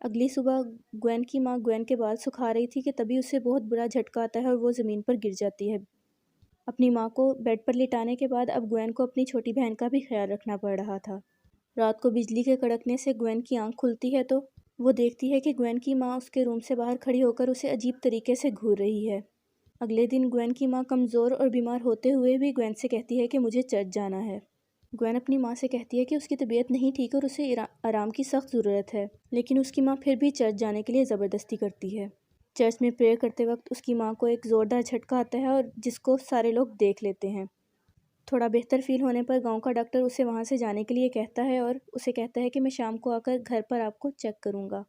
اگلی صبح گوین کی ماں گوین کے بال سکھا رہی تھی کہ تبھی اسے بہت برا جھٹکا آتا ہے اور وہ زمین پر گر جاتی ہے۔ اپنی ماں کو بیڈ پر لٹانے کے بعد اب گوین کو اپنی چھوٹی بہن کا بھی خیال رکھنا پڑ رہا تھا۔ رات کو بجلی کے کڑکنے سے گوین کی آنکھ کھلتی ہے تو وہ دیکھتی ہے کہ گوین کی ماں اس کے روم سے باہر کھڑی ہو کر اسے عجیب طریقے سے گھور رہی ہے۔ اگلے دن گوین کی ماں کمزور اور بیمار ہوتے ہوئے بھی گوین سے کہتی ہے کہ مجھے چرچ جانا ہے۔ گوین اپنی ماں سے کہتی ہے کہ اس کی طبیعت نہیں ٹھیک اور اسے آرام کی سخت ضرورت ہے، لیکن اس کی ماں پھر بھی چرچ جانے کے لیے زبردستی کرتی ہے۔ چرچ میں پریئر کرتے وقت اس کی ماں کو ایک زوردار جھٹکا آتا ہے اور جس کو سارے لوگ دیکھ لیتے ہیں۔ تھوڑا بہتر فیل ہونے پر گاؤں کا ڈاکٹر اسے وہاں سے جانے کے لیے کہتا ہے اور اسے کہتا ہے کہ میں شام کو آ کر گھر پر آپ کو چیک کروں گا۔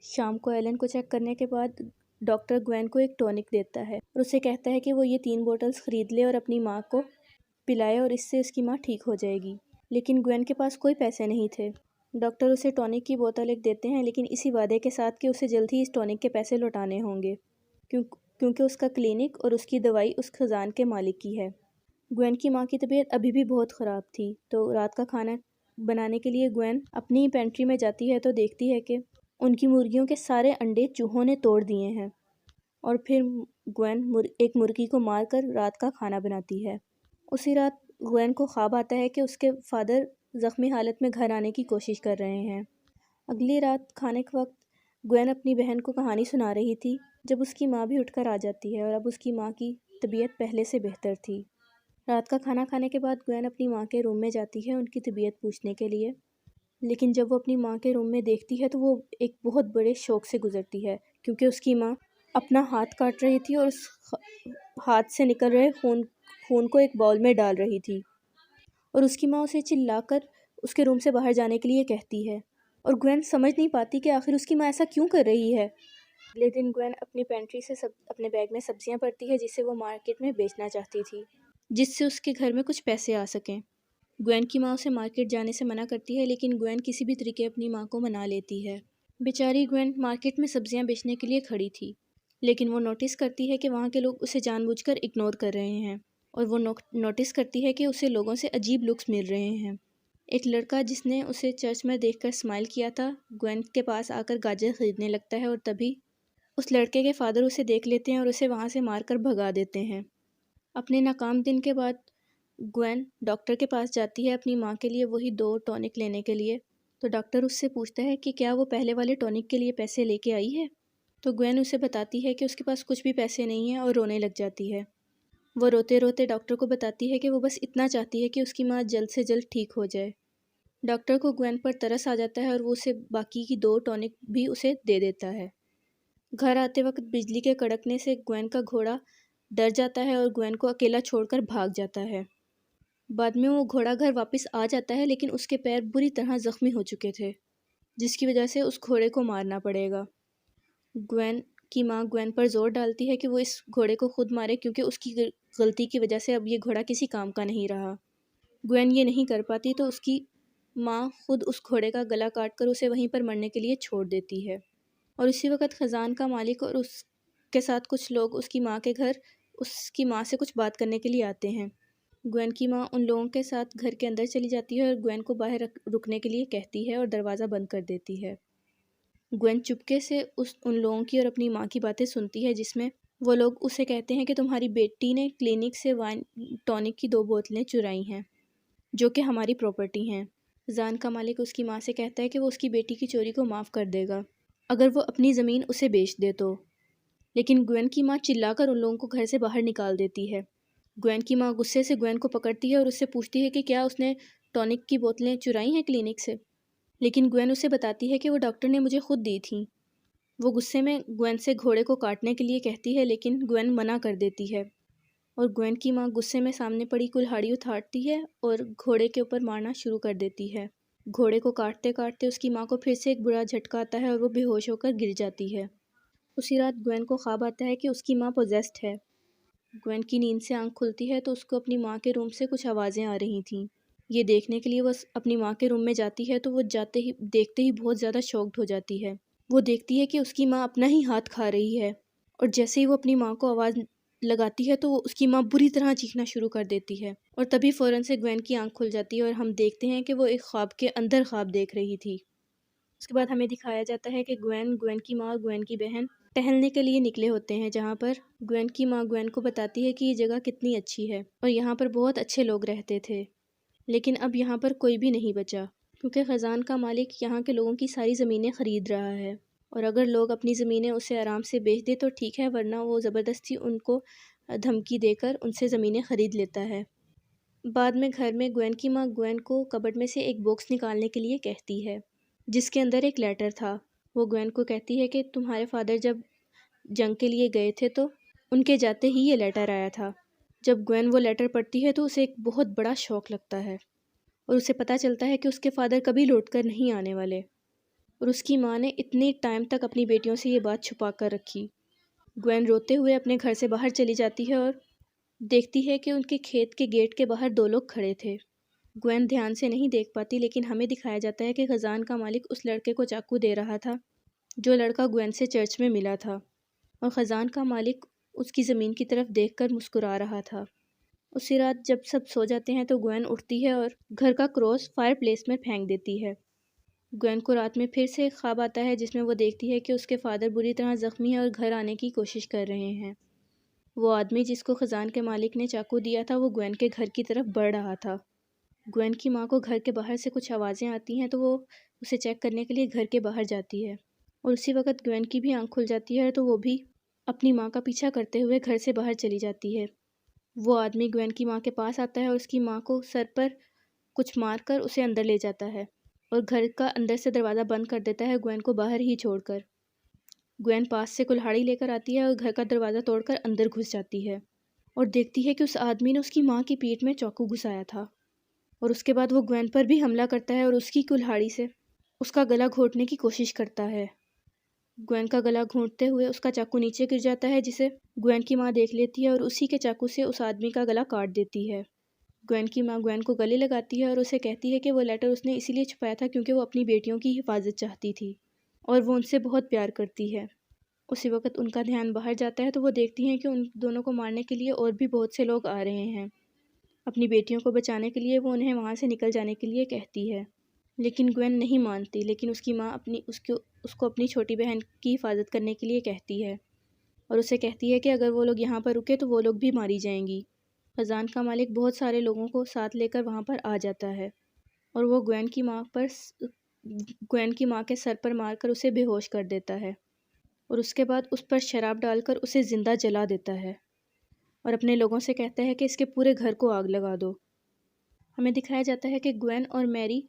شام کو ایلن کو چیک کرنے کے بعد ڈاکٹر گوین کو ایک ٹونک دیتا ہے اور اسے کہتا ہے کہ وہ یہ 3 بوٹلز خرید لے اور اپنی ماں کو پلائے اور اس سے اس کی ماں ٹھیک ہو جائے گی۔ لیکن گوین کے پاس کوئی پیسے نہیں تھے۔ ڈاکٹر اسے ٹونک کی بوتل ایک دیتے ہیں، لیکن اسی وعدے کے ساتھ کہ اسے جلد ہی اس ٹونک کے پیسے لوٹانے ہوں گے، کیونکہ اس کا کلینک اور اس کی دوائی اس خزان کے مالک کی ہے۔ گوین کی ماں کی طبیعت ابھی بھی بہت خراب تھی، تو رات کا کھانا بنانے کے لیے گوین اپنی پینٹری میں جاتی ہے تو دیکھتی ہے کہ ان کی مرغیوں کے سارے انڈے چوہوں نے توڑ دیے ہیں، اور پھر گوین ایک مرغی کو مار کر رات کا کھانا بناتی ہے۔ اسی رات گوین کو خواب آتا ہے کہ اس کے فادر زخمی حالت میں گھر آنے کی کوشش کر رہے ہیں۔ اگلی رات کھانے کے وقت گوین اپنی بہن کو کہانی سنا رہی تھی جب اس کی ماں بھی اٹھ کر آ جاتی ہے، اور اب اس کی ماں کی طبیعت پہلے سے بہتر تھی۔ رات کا کھانا کھانے کے بعد گوین اپنی ماں کے روم میں جاتی ہے ان کی طبیعت پوچھنے کے لیے، لیکن جب وہ اپنی ماں کے روم میں دیکھتی ہے تو وہ ایک بہت بڑے شوق سے گزرتی ہے، کیونکہ اس کی ماں اپنا ہاتھ کاٹ رہی تھی اور اس ہاتھ سے نکل رہے خون کو ایک باؤل میں ڈال رہی تھی، اور اس کی ماں اسے چلا کر اس کے روم سے باہر جانے کے لیے کہتی ہے، اور گوین سمجھ نہیں پاتی کہ آخر اس کی ماں ایسا کیوں کر رہی ہے۔ اگلے دن گوین اپنی پینٹری سے اپنے بیگ میں سبزیاں بھرتی ہے جسے وہ مارکیٹ میں بیچنا چاہتی تھی، جس سے اس کے گھر میں کچھ پیسے آ سکیں۔ گوین کی ماں اسے مارکیٹ جانے سے منع کرتی ہے، لیکن گوین کسی بھی طریقے اپنی ماں کو منا لیتی ہے۔ بیچاری گوین مارکیٹ میں سبزیاں بیچنے کے لیے کھڑی تھی، لیکن وہ نوٹس کرتی ہے کہ وہاں کے لوگ اسے جان بوجھ کر اگنور کر رہے ہیں، اور وہ نوٹس کرتی ہے کہ اسے لوگوں سے عجیب لکس مل رہے ہیں۔ ایک لڑکا جس نے اسے چرچ میں دیکھ کر اسمائل کیا تھا گوین کے پاس آ کر گاجر خریدنے لگتا ہے، اور تبھی اس لڑکے کے فادر اسے دیکھ لیتے ہیں اور اسے وہاں سے مار کر بھگا دیتے ہیں۔ اپنے ناکام دن کے بعد گوین ڈاکٹر کے پاس جاتی ہے اپنی ماں کے لیے وہی 2 ٹونک لینے کے لیے، تو ڈاکٹر اس سے پوچھتا ہے کہ کیا وہ پہلے والے ٹونک کے لیے پیسے لے کے آئی ہے، تو گوین اسے بتاتی ہے کہ اس کے پاس کچھ بھی پیسے نہیں ہیں اور رونے لگ جاتی ہے۔ وہ روتے روتے ڈاکٹر کو بتاتی ہے کہ وہ بس اتنا چاہتی ہے کہ اس کی ماں جلد سے جلد ٹھیک ہو جائے۔ ڈاکٹر کو گوین پر ترس آ جاتا ہے اور وہ اسے باقی کی 2 ٹونک بھی اسے دے دیتا ہے۔ گھر آتے وقت بجلی کے کڑکنے سے گوین کا گھوڑا ڈر جاتا ہے اور گوین کو اکیلا چھوڑ کر بھاگ جاتا ہے۔ بعد میں وہ گھوڑا گھر واپس آ جاتا ہے، لیکن اس کے پیر بری طرح زخمی ہو چکے تھے، جس کی وجہ سے اس گھوڑے کو مارنا پڑے گا۔ گوین کی ماں گوین پر زور ڈالتی ہے کہ وہ اس گھوڑے کو خود مارے، کیونکہ اس کی غلطی کی وجہ سے اب یہ گھوڑا کسی کام کا نہیں رہا۔ گوین یہ نہیں کر پاتی تو اس کی ماں خود اس گھوڑے کا گلا کاٹ کر اسے وہیں پر مرنے کے لیے چھوڑ دیتی ہے، اور اسی وقت خزان کا مالک اور اس کے ساتھ کچھ لوگ اس کی ماں کے گھر اس کی ماں سے کچھ بات کرنے کے لیے آتے ہیں۔ گوین کی ماں ان لوگوں کے ساتھ گھر کے اندر چلی جاتی ہے اور گوین کو باہر رکنے کے لیے کہتی ہے اور دروازہ بند کر دیتی ہے۔ گوین چپکے سے ان لوگوں کی اور اپنی ماں کی باتیں سنتی ہے، جس میں وہ لوگ اسے کہتے ہیں کہ تمہاری بیٹی نے کلینک سے وائن ٹونک کی 2 بوتلیں چرائی ہیں جو کہ ہماری پراپرٹی ہیں۔ خزان کا مالک اس کی ماں سے کہتا ہے کہ وہ اس کی بیٹی کی چوری کو معاف کر دے گا اگر وہ اپنی زمین اسے بیچ دے تو، لیکن گوین کی ماں چلا کر ان لوگوں کو گھر سے باہر نکال دیتی ہے۔ گوین کی ماں غصے سے گوین کو پکڑتی ہے اور اس سے پوچھتی ہے کہ کیا اس نے ٹونک کی بوتلیں چرائی ہیں کلینک سے، لیکن گوین اسے بتاتی ہے کہ وہ ڈاکٹر نے مجھے خود دی تھیں۔ وہ غصے میں گوین سے گھوڑے کو کاٹنے کے لیے کہتی ہے، لیکن گوین منع کر دیتی ہے، اور گوین کی ماں غصے میں سامنے پڑی کلہاڑی اٹھاتی ہے اور گھوڑے کے اوپر مارنا شروع کر دیتی ہے۔ گھوڑے کو کاٹتے کاٹتے اس کی ماں کو پھر سے ایک برا جھٹکا آتا ہے اور وہ بے ہوش ہو کر گر جاتی ہے۔ اسی رات گوین کو خواب آتا ہے کہ اس کی ماں پوزیسڈ ہے۔ گوین کی نیند سے آنکھ کھلتی ہے تو اس کو اپنی ماں کے روم سے کچھ آوازیں آ رہی تھیں۔ یہ دیکھنے کے لیے وہ اپنی ماں کے روم میں جاتی ہے تو وہ دیکھتے ہی بہت زیادہ شاکڈ ہو جاتی ہے۔ وہ دیکھتی ہے کہ اس کی ماں اپنا ہی ہاتھ کھا رہی ہے، اور جیسے ہی وہ اپنی ماں کو آواز لگاتی ہے تو وہ اس کی ماں بری طرح چیخنا شروع کر دیتی ہے، اور تبھی فوراً سے گوین کی آنکھ کھل جاتی ہے اور ہم دیکھتے ہیں کہ وہ ایک خواب کے اندر خواب دیکھ رہی تھی۔ اس کے بعد ہمیں دکھایا جاتا ہے کہ گوین کی ماں اور گوین کی بہن ٹہلنے کے لیے نکلے ہوتے ہیں، جہاں پر گوین کی ماں گوین کو بتاتی ہے کہ یہ جگہ کتنی اچھی ہے اور یہاں پر بہت اچھے لوگ رہتے تھے، لیکن اب یہاں پر کوئی بھی نہیں بچا کیونکہ خزان کا مالک یہاں کے لوگوں کی ساری زمینیں خرید رہا ہے، اور اگر لوگ اپنی زمینیں اسے آرام سے بیچ دے تو ٹھیک ہے، ورنہ وہ زبردستی ان کو دھمکی دے کر ان سے زمینیں خرید لیتا ہے۔ بعد میں گھر میں گوین کی ماں گوین کو کبرڈ میں سے ایک باکس نکالنے کے لیے کہتی ہے جس کے اندر ایک لیٹر تھا۔ وہ گوین کو کہتی ہے کہ تمہارے فادر جب جنگ کے لیے گئے تھے تو ان کے جاتے ہی یہ لیٹر آیا تھا۔ جب گوین وہ لیٹر پڑھتی ہے تو اسے ایک بہت بڑا شوق لگتا ہے اور اسے پتہ چلتا ہے کہ اس کے فادر کبھی لوٹ کر نہیں آنے والے، اور اس کی ماں نے اتنے ٹائم تک اپنی بیٹیوں سے یہ بات چھپا کر رکھی۔ گوین روتے ہوئے اپنے گھر سے باہر چلی جاتی ہے اور دیکھتی ہے کہ ان کے کھیت کے گیٹ کے باہر دو لوگ کھڑے تھے۔ گوین دھیان سے نہیں دیکھ پاتی، لیکن ہمیں دکھایا جاتا ہے کہ خزان کا مالک اس لڑکے کو چاقو دے رہا تھا جو لڑکا گوین سے چرچ میں ملا تھا، اور خزان کا مالک اس کی زمین کی طرف دیکھ کر مسکرا رہا تھا۔ اسی رات جب سب سو جاتے ہیں تو گوین اٹھتی ہے اور گھر کا کراس فائر پلیس میں پھینک دیتی ہے۔ گوین کو رات میں پھر سے ایک خواب آتا ہے جس میں وہ دیکھتی ہے کہ اس کے فادر بری طرح زخمی ہیں اور گھر آنے کی کوشش کر رہے ہیں۔ وہ آدمی جس کو خزان کے مالک نے چاقو دیا تھا وہ گوین کے گھر کی طرف بڑھ رہا تھا۔ گوین کی ماں کو گھر کے باہر سے کچھ آوازیں آتی ہیں تو وہ اسے چیک کرنے کے لیے گھر کے باہر جاتی ہے، اور اسی وقت گوین کی بھی آنکھ کھل جاتی ہے تو وہ بھی اپنی ماں کا پیچھا کرتے ہوئے گھر سے باہر چلی جاتی ہے۔ وہ آدمی گوین کی ماں کے پاس آتا ہے اور اس کی ماں کو سر پر کچھ مار کر اسے اندر لے جاتا ہے اور گھر کا اندر سے دروازہ بند کر دیتا ہے گوین کو باہر ہی چھوڑ کر۔ گوین پاس سے کلہاڑی لے کر آتی ہے اور گھر کا دروازہ توڑ کر اندر گھس جاتی ہے اور دیکھتی ہے کہ اس آدمی نے اس کی ماں کی پیٹھ میں چاقو گھسایا تھا، اور اس کے بعد وہ گوین پر بھی حملہ کرتا ہے اور اس کی کلہاڑی سے اس کا گلا گھونٹنے کی کوشش کرتا ہے۔ گوین کا گلا گھونٹتے ہوئے اس کا چاقو نیچے گر جاتا ہے جسے گوین کی ماں دیکھ لیتی ہے اور اسی کے چاقو سے اس آدمی کا گلا کاٹ دیتی ہے۔ گوین کی ماں گوین کو گلے لگاتی ہے اور اسے کہتی ہے کہ وہ لیٹر اس نے اسی لیے چھپایا تھا کیونکہ وہ اپنی بیٹیوں کی حفاظت چاہتی تھی اور وہ ان سے بہت پیار کرتی ہے۔ اسی وقت ان کا دھیان باہر جاتا ہے تو وہ دیکھتی ہیں کہ ان دونوں کو مارنے کے لیے اور بھی بہت سے لوگ آ رہے ہیں۔ اپنی بیٹیوں کو بچانے کے لیے وہ انہیں وہاں سے نکل جانے کے لیے کہتی ہے، لیکن گوین نہیں مانتی، لیکن اس کی ماں اس کو اپنی چھوٹی بہن کی حفاظت کرنے کے لیے کہتی ہے اور اسے کہتی ہے کہ اگر وہ لوگ یہاں پر رکے تو وہ لوگ بھی ماری جائیں گی۔ خزان کا مالک بہت سارے لوگوں کو ساتھ لے کر وہاں پر آ جاتا ہے اور وہ گوین کی ماں کے سر پر مار کر اسے بے ہوش کر دیتا ہے اور اس کے بعد اس پر شراب ڈال کر اسے زندہ جلا دیتا ہے اور اپنے لوگوں سے کہتا ہے کہ اس کے پورے گھر کو آگ لگا دو۔ ہمیں دکھایا جاتا ہے کہ گوین اور میری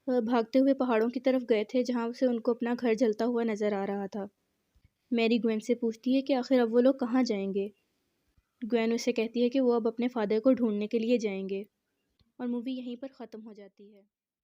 بھاگتے ہوئے پہاڑوں کی طرف گئے تھے جہاں سے ان کو اپنا گھر جلتا ہوا نظر آ رہا تھا۔ میری گوین سے پوچھتی ہے کہ آخر اب وہ لوگ کہاں جائیں گے؟ گوین اسے کہتی ہے کہ وہ اب اپنے فادر کو ڈھونڈنے کے لیے جائیں گے، اور مووی یہیں پر ختم ہو جاتی ہے۔